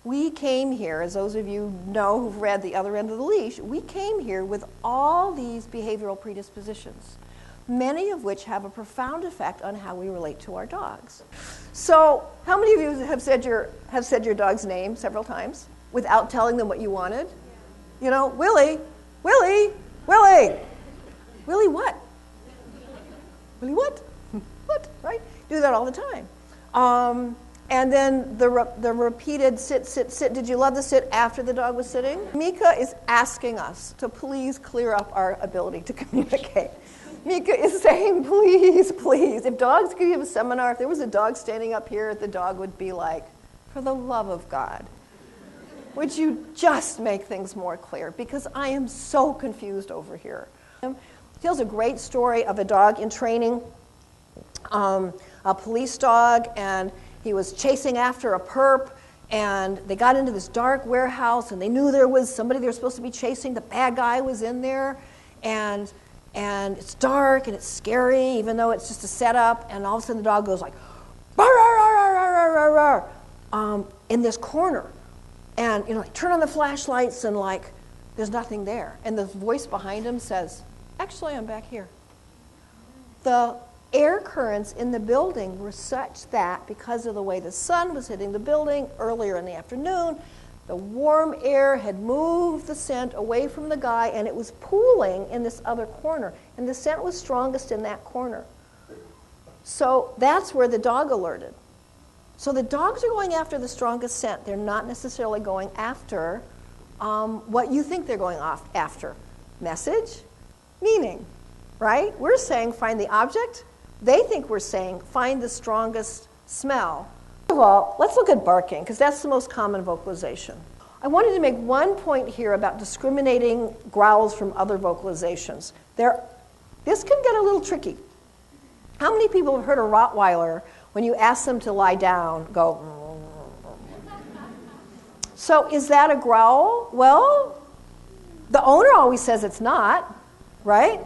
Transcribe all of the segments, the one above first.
We came here, as those of you know who've read The Other End of the Leash, we came here with all these behavioral predispositions, many of which have a profound effect on how we relate to our dogs. So, how many of you have said your dog's name several times without telling them what you wanted? You know, Willie, Willie, Willie. Willie what? Willie what? What, right? Do that all the time. And then the repeated sit, sit, sit. Did you love the sit after the dog was sitting? Mika is asking us to please clear up our ability to communicate. Mika is saying, please, please. If dogs could give a seminar, if there was a dog standing up here, the dog would be like, for the love of God, would you just make things more clear? Because I am so confused over here. He tells a great story of a dog in training, a police dog, and he was chasing after a perp, and they got into this dark warehouse, and they knew there was somebody they were supposed to be chasing. The bad guy was in there, and it's dark, and it's scary, even though it's just a setup, and all of a sudden the dog goes like, rawr, rawr, rawr, rawr, rawr, rawr, in this corner. And, you know, like, turn on the flashlights, and, like, there's nothing there. And the voice behind him says, actually, I'm back here. The air currents in the building were such that because of the way the sun was hitting the building earlier in the afternoon, the warm air had moved the scent away from the guy, and it was pooling in this other corner. And the scent was strongest in that corner. So that's where the dog alerted. So the dogs are going after the strongest scent. They're not necessarily going after what you think they're going after. Message, meaning, right? We're saying find the object. They think we're saying find the strongest smell. First of all, let's look at barking, because that's the most common vocalization. I wanted to make one point here about discriminating growls from other vocalizations. This can get a little tricky. How many people have heard a Rottweiler, when you ask them to lie down, go, so is that a growl? Well, the owner always says it's not, right?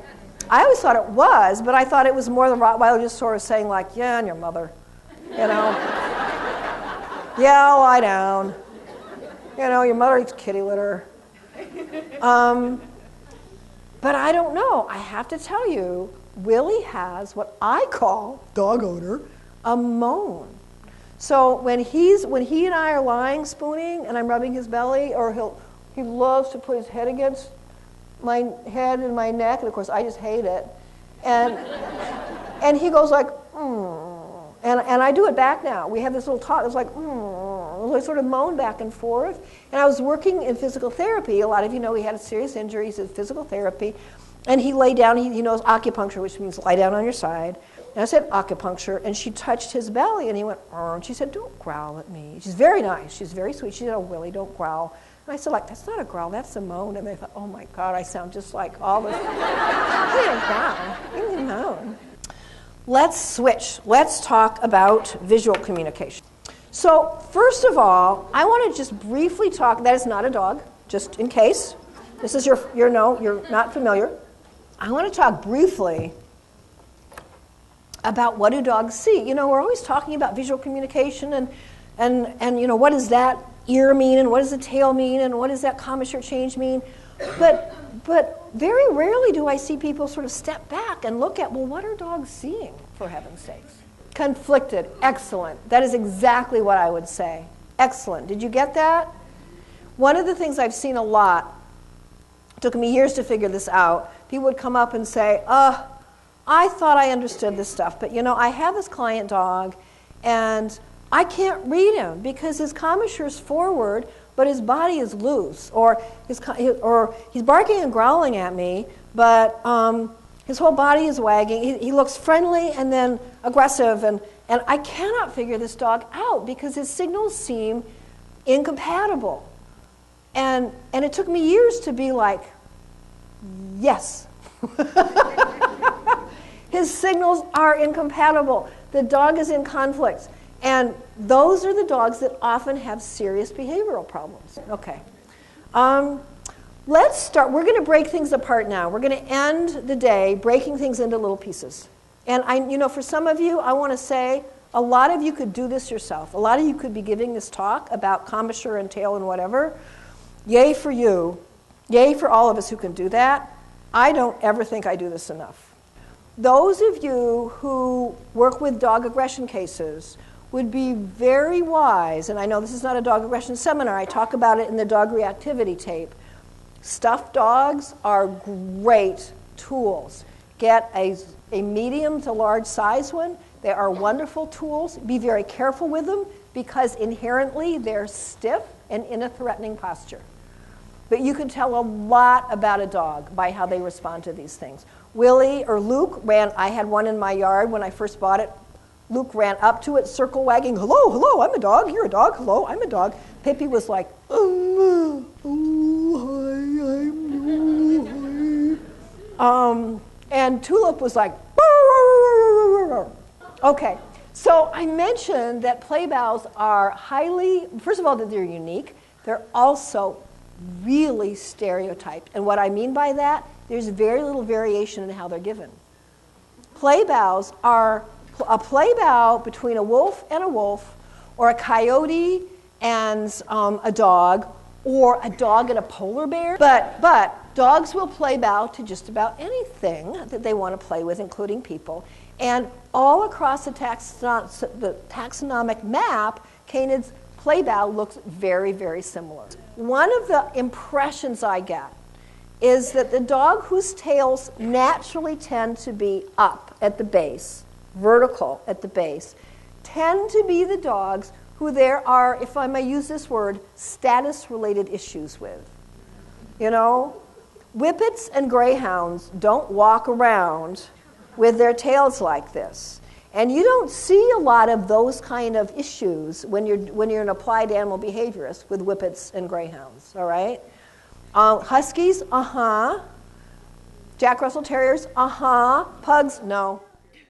I always thought it was, but I thought it was more the Rottweiler just sort of saying like, yeah, and your mother, you know. Yeah, lie down. You know, your mother eats kitty litter. But I don't know. I have to tell you, Willie has what I call, dog odor, a moan. So when he and I are lying spooning and I'm rubbing his belly, or he loves to put his head against my head and my neck, and of course I just hate it. And he goes like, and I do it back now. We have this little talk. It's like, we sort of moan back and forth. And I was working in physical therapy. A lot of you know he had a serious injury. He's in physical therapy. And he lay down. He knows acupuncture, which means lie down on your side. And I said acupuncture, and she touched his belly, and he went, and she said, don't growl at me. She's very nice. She's very sweet. She said, oh, Willie, don't growl. And I said, like, that's not a growl, that's a moan. And they thought, oh my God, I sound just like all this. I didn't growl, I didn't moan. Let's switch. Let's talk about visual communication. So first of all, I want to just briefly talk, that is not a dog, just in case. This is you're not familiar. I want to talk briefly about what do dogs see. You know, we're always talking about visual communication and you know, what does that ear mean, and what does the tail mean, and what does that commissure change mean? But very rarely do I see people sort of step back and look at, well, what are dogs seeing, for heaven's sakes? Conflicted. Excellent. That is exactly what I would say. Excellent. Did you get that? One of the things I've seen a lot, it took me years to figure this out, people would come up and say, I thought I understood this stuff, but you know, I have this client dog, and I can't read him because his commissure's forward, but his body is loose, or he's barking and growling at me, but his whole body is wagging. He looks friendly and then aggressive, and I cannot figure this dog out because his signals seem incompatible. And it took me years to be like, yes. His signals are incompatible. The dog is in conflict. And those are the dogs that often have serious behavioral problems. Okay. Let's start. We're going to break things apart now. We're going to end the day breaking things into little pieces. And for some of you, I want to say, A lot of you could do this yourself. A lot of you could be giving this talk about commissure and tail and whatever. Yay for you. Yay for all of us who can do that. I don't ever think I do this enough. Those of you who work with dog aggression cases would be very wise, and I know this is not a dog aggression seminar, I talk about it in the dog reactivity tape. Stuffed dogs are great tools. Get a medium to large size one. They are wonderful tools. Be very careful with them because inherently they're stiff and in a threatening posture. But you can tell a lot about a dog by how they respond to these things. Willie or Luke I had one in my yard when I first bought it. Luke ran up to it, circle wagging, hello, hello, I'm a dog, you're a dog, hello, I'm a dog. Pippi was like, oh, hi, I'm hi. And Tulip was like, okay. So I mentioned that play bows are highly, first of all, that they're unique. They're also really stereotyped. And what I mean by that, there's very little variation in how they're given. Play bows are a play bow between a wolf, or a coyote and a dog, or a dog and a polar bear. But dogs will play bow to just about anything that they want to play with, including people. And all across the taxonomic map, canids' play bow looks very, very similar. One of the impressions I get is that the dog whose tails naturally tend to be up at the base, vertical at the base, tend to be the dogs who there are, if I may use this word, status-related issues with. You know, whippets and greyhounds don't walk around with their tails like this. And you don't see a lot of those kind of issues when you're an applied animal behaviorist with whippets and greyhounds, all right? Huskies, Jack Russell Terriers, Pugs, no.